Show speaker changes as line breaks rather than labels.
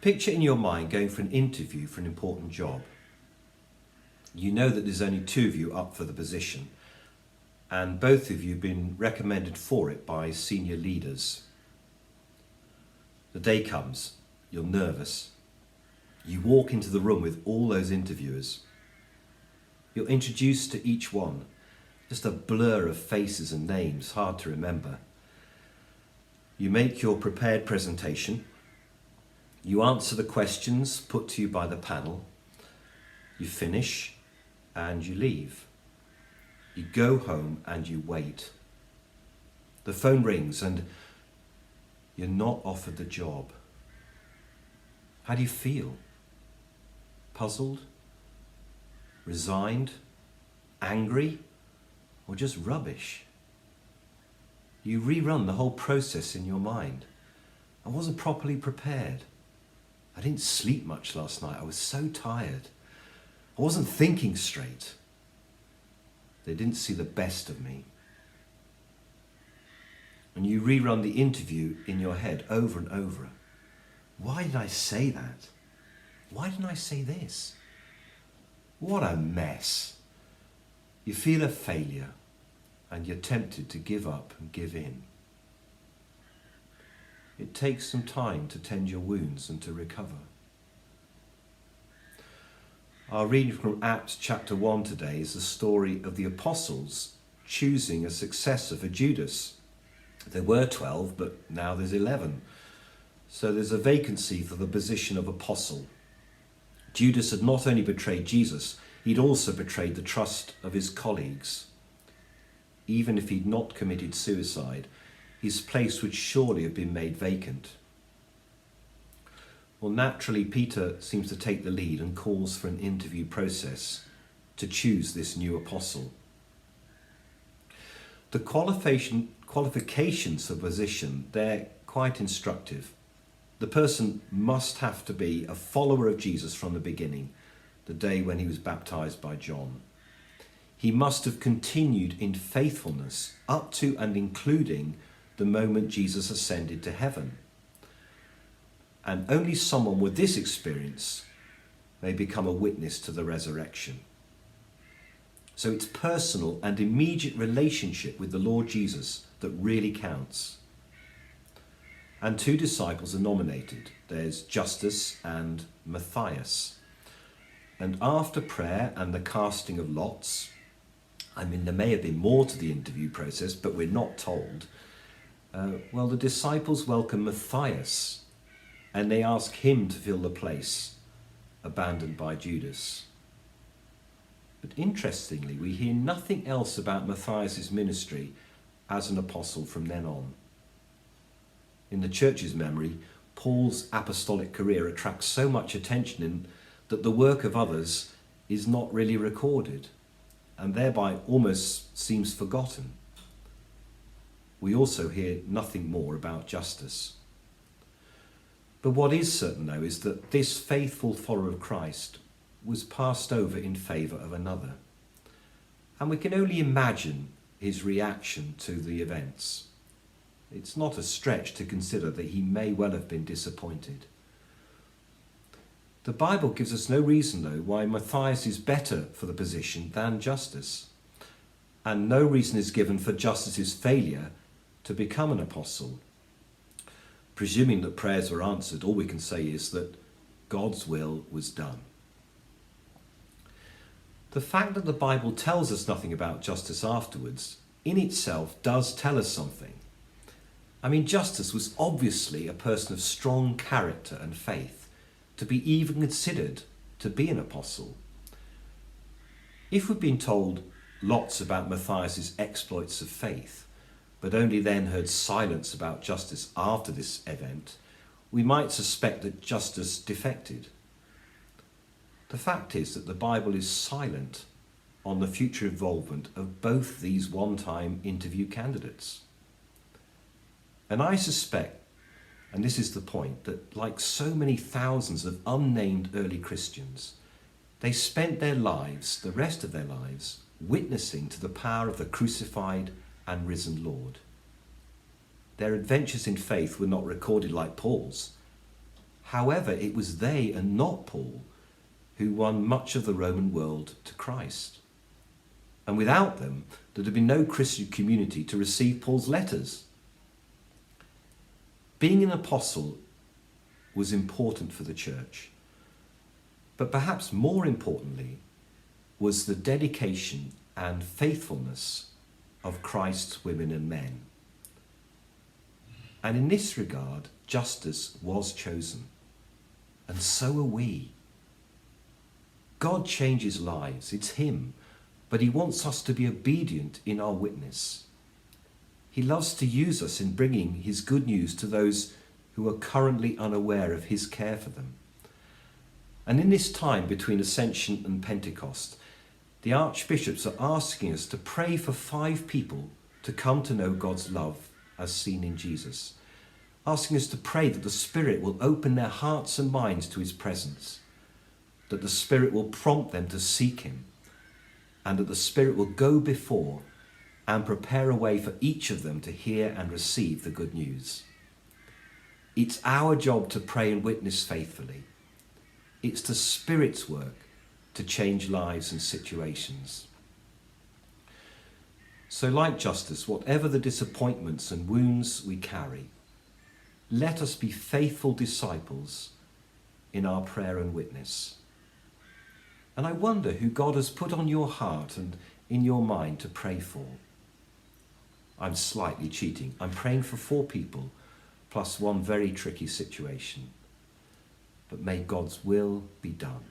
Picture in your mind going for an interview for an important job. You know that there's only two of you up for the position, and both of you have been recommended for it by senior leaders. The day comes, you're nervous. You walk into the room with all those interviewers. You're introduced to each one, just a blur of faces and names, hard to remember. You make your prepared presentation. You answer the questions put to you by the panel. You finish and you leave. You go home and you wait. The phone rings and you're not offered the job. How do you feel? Puzzled? Resigned? Angry? Or just rubbish? You rerun the whole process in your mind. I wasn't properly prepared. I didn't sleep much last night. I was so tired. I wasn't thinking straight. They didn't see the best of me. And you rerun the interview in your head over and over. Why did I say that? Why didn't I say this? What a mess. You feel a failure and you're tempted to give up and give in. It takes some time to tend your wounds and to recover. Our reading from Acts chapter 1 today is the story of the apostles choosing a successor for Judas. There were 12, but now there's 11. So there's a vacancy for the position of apostle. Judas had not only betrayed Jesus, he'd also betrayed the trust of his colleagues. Even if he'd not committed suicide, his place would surely have been made vacant. Well, naturally, Peter seems to take the lead and calls for an interview process to choose this new apostle. The qualifications for position, they're quite instructive. The person must have to be a follower of Jesus from the beginning, the day when he was baptized by John. He must have continued in faithfulness up to and including the moment Jesus ascended to heaven. And only someone with this experience may become a witness to the resurrection. So it's personal and immediate relationship with the Lord Jesus that really counts. And two disciples are nominated. There's Judas and Matthias. And after prayer and the casting of lots, I mean, there may have been more to the interview process, but we're not told. The disciples welcome Matthias, and they ask him to fill the place abandoned by Judas. But interestingly, we hear nothing else about Matthias' ministry as an apostle from then on. In the church's memory, Paul's apostolic career attracts so much attention that the work of others is not really recorded, and thereby almost seems forgotten. We also hear nothing more about Judas. But what is certain, though, is that this faithful follower of Christ was passed over in favour of another. And we can only imagine his reaction to the events. It's not a stretch to consider that he may well have been disappointed. The Bible gives us no reason, though, why Matthias is better for the position than Judas. And no reason is given for Justus's failure to become an apostle. Presuming that prayers were answered, all we can say is that God's will was done. The fact that the Bible tells us nothing about Justus afterwards, in itself does tell us something. I mean, Justus was obviously a person of strong character and faith, to be even considered to be an apostle. If we'd been told lots about Matthias' exploits of faith, but only then heard silence about Justus after this event, we might suspect that Justus defected. The fact is that the Bible is silent on the future involvement of both these one-time interview candidates. And I suspect, and this is the point, that like so many thousands of unnamed early Christians, they spent their lives, the rest of their lives, witnessing to the power of the crucified and risen Lord. Their adventures in faith were not recorded like Paul's. However, it was they and not Paul who won much of the Roman world to Christ. And without them, there'd have been no Christian community to receive Paul's letters. Being an apostle was important for the church, but perhaps more importantly was the dedication and faithfulness of Christ's women and men. And in this regard, Judas was chosen, and so are we. God changes lives, it's him, but he wants us to be obedient in our witness. He loves to use us in bringing his good news to those who are currently unaware of his care for them. And in this time between Ascension and Pentecost, the archbishops are asking us to pray for 5 people to come to know God's love as seen in Jesus, asking us to pray that the Spirit will open their hearts and minds to his presence, that the Spirit will prompt them to seek him, and that the Spirit will go before and prepare a way for each of them to hear and receive the good news. It's our job to pray and witness faithfully. It's the Spirit's work to change lives and situations. So like Judas, whatever the disappointments and wounds we carry, let us be faithful disciples in our prayer and witness. And I wonder who God has put on your heart and in your mind to pray for. I'm slightly cheating. I'm praying for 4 people, plus one very tricky situation. But may God's will be done.